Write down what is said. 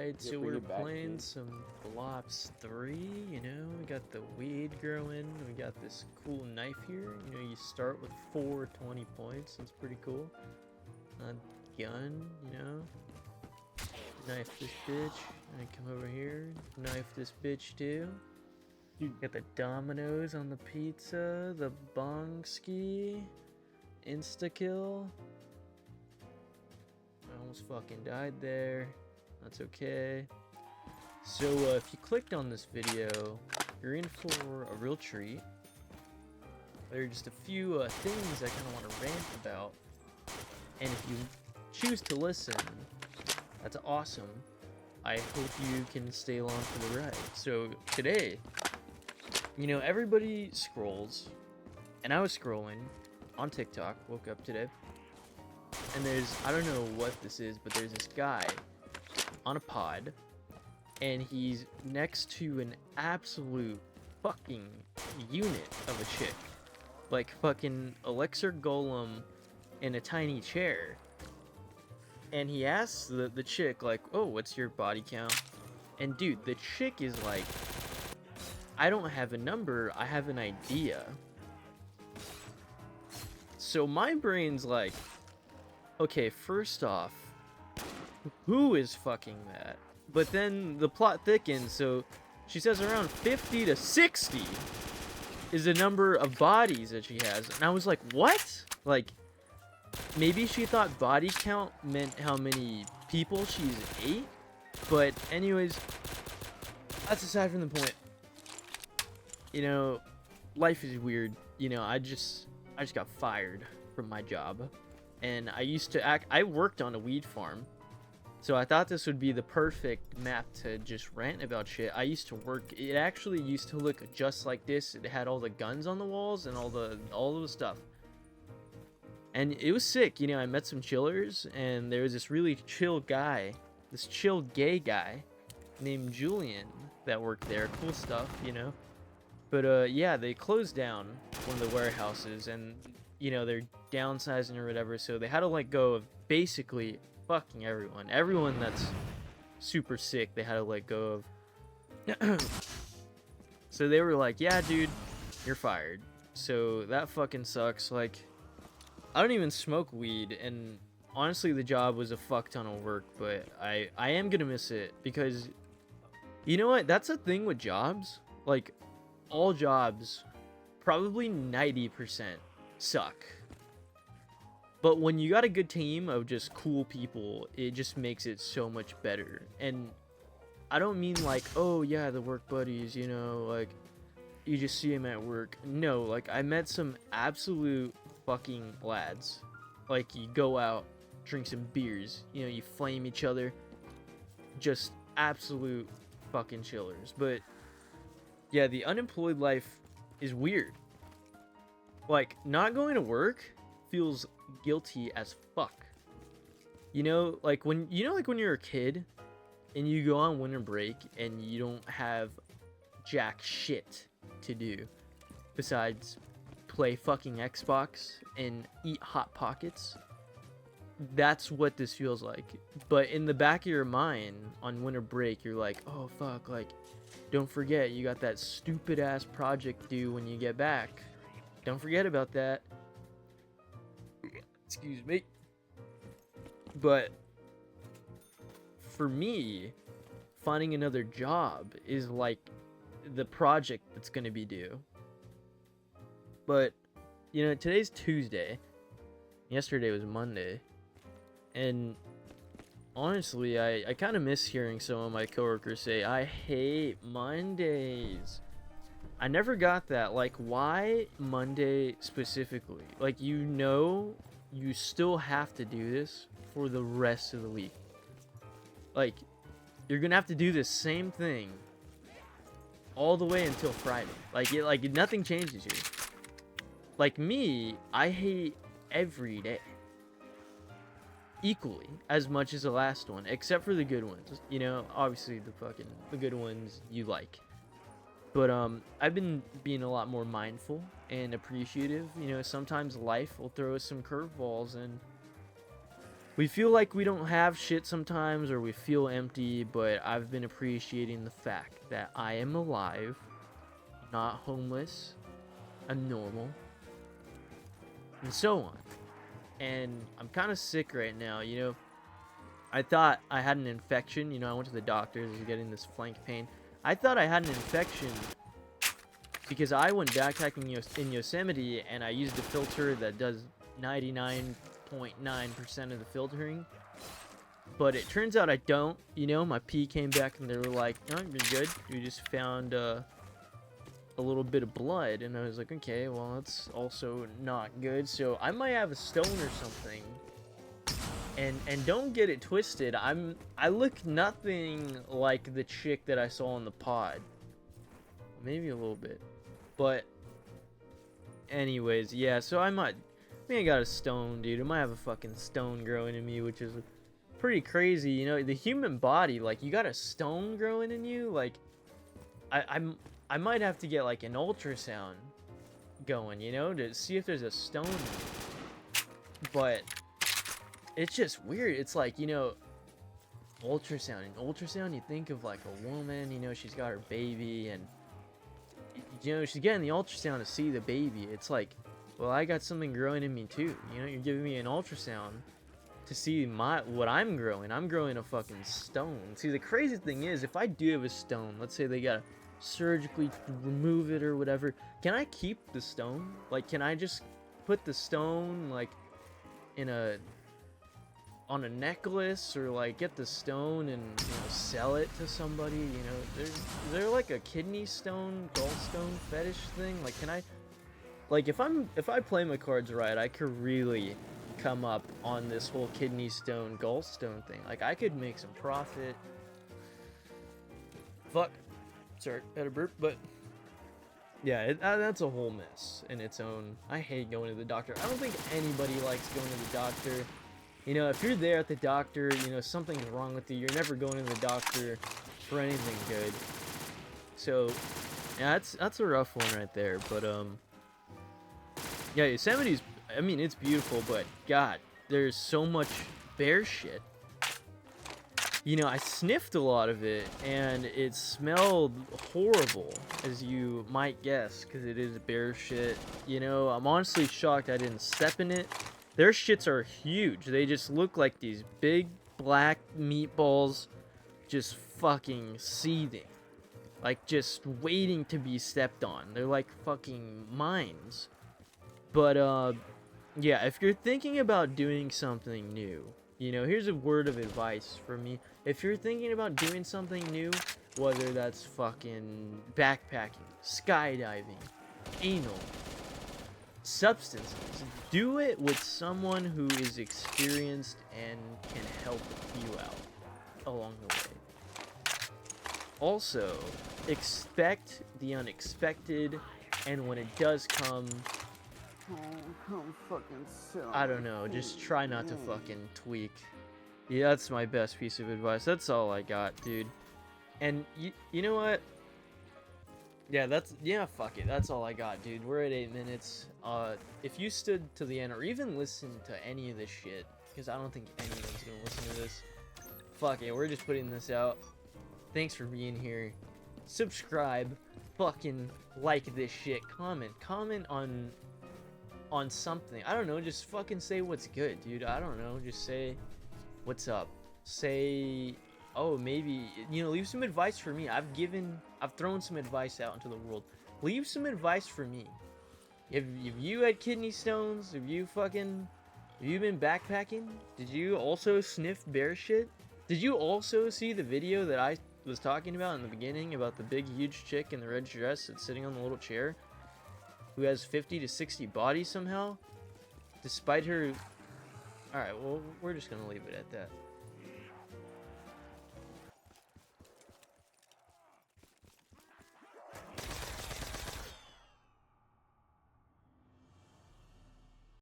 Alright, so we're playing some B03, you know, we got the weed growing, we got this cool knife here, you know, you start with 420 points, that's pretty cool. Gun, you know, knife this bitch, and come over here, knife this bitch too. Got the Dominoes on the pizza, the bongski, insta-kill. I almost fucking died there. That's okay. So if you clicked on this video, you're in for a real treat. There are just a few things I kind of want to rant about. And if you choose to listen, that's awesome. I hope you can stay along for the ride. So today, you know, everybody scrolls. And I was scrolling on TikTok, woke up today. And there's, I don't know what this is, but there's this guy on a pod, and he's next to an absolute fucking unit of a chick. Like fucking Elixir Golem in a tiny chair. And he asks the chick, like, oh, what's your body count? And dude, the chick is like, I don't have a number, I have an idea. So my brain's like, okay, first off, who is fucking that? But then the plot thickens, so she says around 50 to 60 is the number of bodies that she has. And I was like, what? Like, maybe she thought body count meant how many people she's ate? But anyways, that's aside from the point. You know, life is weird. You know, I just got fired from my job. And I worked on a weed farm. So I thought this would be the perfect map to just rant about shit. I used to work, it actually used to look just like this. It had all the guns on the walls and all the stuff. And it was sick, you know, I met some chillers, and there was this really chill guy, this chill gay guy named Julian that worked there. Cool stuff, you know. But yeah, they closed down one of the warehouses, and you know, they're downsizing or whatever, so they had to let go of basically fucking everyone that's super sick. They had to let go of. So they were like, yeah, dude, you're fired. So that fucking sucks. Like, I don't even smoke weed, and honestly the job was a fuck ton of work, but I am gonna miss it, because you know what, that's a thing with jobs. Like, all jobs, probably 90% suck. But when you got a good team of just cool people, it just makes it so much better. And I don't mean like, oh yeah, the work buddies, you know, like you just see them at work. No, like I met some absolute fucking lads. Like you go out, drink some beers, you know, you flame each other. Just absolute fucking chillers. But yeah, the unemployed life is weird. Like, not going to work feels guilty as fuck. You know, like when you're a kid and you go on winter break and you don't have jack shit to do besides play fucking Xbox and eat Hot Pockets. That's what this feels like. But in the back of your mind on winter break, you're like, oh fuck, like, don't forget you got that stupid ass project due when you get back. Don't forget about that. Excuse me. But for me, finding another job is like the project that's going to be due. But, you know, today's Tuesday. Yesterday was Monday. And honestly, I kind of miss hearing some of my coworkers say, I hate Mondays. I never got that. Like, why Monday specifically? Like, you know, you still have to do this for the rest of the week. Like, you're gonna have to do the same thing all the way until Friday. Like nothing changes here. Like me, I hate every day equally as much as the last one, except for the good ones. You know, obviously the good ones you like. But I've been being a lot more mindful and appreciative. You know, sometimes life will throw us some curveballs, and We feel like we don't have shit sometimes, or we feel empty, but I've been appreciating the fact that I am alive, not homeless, I'm normal, and so on. And I'm kind of sick right now, you know. I thought I had an infection, you know. I went to the doctors, I was getting this flank pain. I thought I had an infection because I went backpacking in Yosemite, and I used a filter that does 99.9% of the filtering. But it turns out I don't, you know. My pee came back and they were like, no, you're good. We just found a little bit of blood. And I was like, okay, well, that's also not good. So I might have a stone or something. And don't get it twisted. I look nothing like the chick that I saw in the pod. Maybe a little bit. But anyways, yeah, so I think I got a stone, dude. I might have a fucking stone growing in me, which is pretty crazy, you know. The human body, like, you got a stone growing in you, like, I might have to get like an ultrasound going, you know, to see if there's a stone in me. But it's just weird. It's like, you know, ultrasound. In ultrasound, you think of like a woman, you know, she's got her baby, and you know, she's getting the ultrasound to see the baby. It's like, well, I got something growing in me too. You know, you're giving me an ultrasound to see what I'm growing. I'm growing a fucking stone. See, the crazy thing is, if I do have a stone, let's say they gotta surgically remove it or whatever, can I keep the stone? Like, can I just put the stone like on a necklace, or like get the stone and, you know, sell it to somebody? You know, is there like a kidney stone, gallstone fetish thing? Like, can I, like, if I play my cards right, I could really come up on this whole kidney stone, gallstone thing. Like, I could make some profit. Fuck, sorry, had a burp. But yeah, that's a whole mess in its own. I hate going to the doctor. I don't think anybody likes going to the doctor. You know, if you're there at the doctor, you know, something's wrong with you. You're never going to the doctor for anything good. So, yeah, that's a rough one right there. But, yeah, Yosemite's, I mean, it's beautiful, but, God, there's so much bear shit. You know, I sniffed a lot of it, and it smelled horrible, as you might guess, because it is bear shit. You know, I'm honestly shocked I didn't step in it. Their shits are huge. They just look like these big black meatballs just fucking seething. Like, just waiting to be stepped on. They're like fucking mines. But, yeah, if you're thinking about doing something new, you know, here's a word of advice from me. If you're thinking about doing something new, whether that's fucking backpacking, skydiving, anal, substances, do it with someone who is experienced and can help you out along the way. Also, expect the unexpected, and when it does come, I don't know, just try not to fucking tweak. Yeah, that's my best piece of advice. That's all I got, dude. And you know what? Yeah, fuck it. That's all I got, dude. We're at 8 minutes. If you stood to the end or even listened to any of this shit, because I don't think anyone's gonna listen to this, fuck it. We're just putting this out. Thanks for being here. Subscribe. Fucking like this shit. Comment on something. I don't know. Just fucking say what's good, dude. I don't know. Just say what's up. Say, oh, maybe, you know, leave some advice for me. I've thrown some advice out into the world. Leave some advice for me. If you had kidney stones, have you been backpacking? Did you also sniff bear shit? Did you also see the video that I was talking about in the beginning about the big huge chick in the red dress that's sitting on the little chair, who has 50 to 60 bodies somehow, despite her? Alright, well, we're just gonna leave it at that.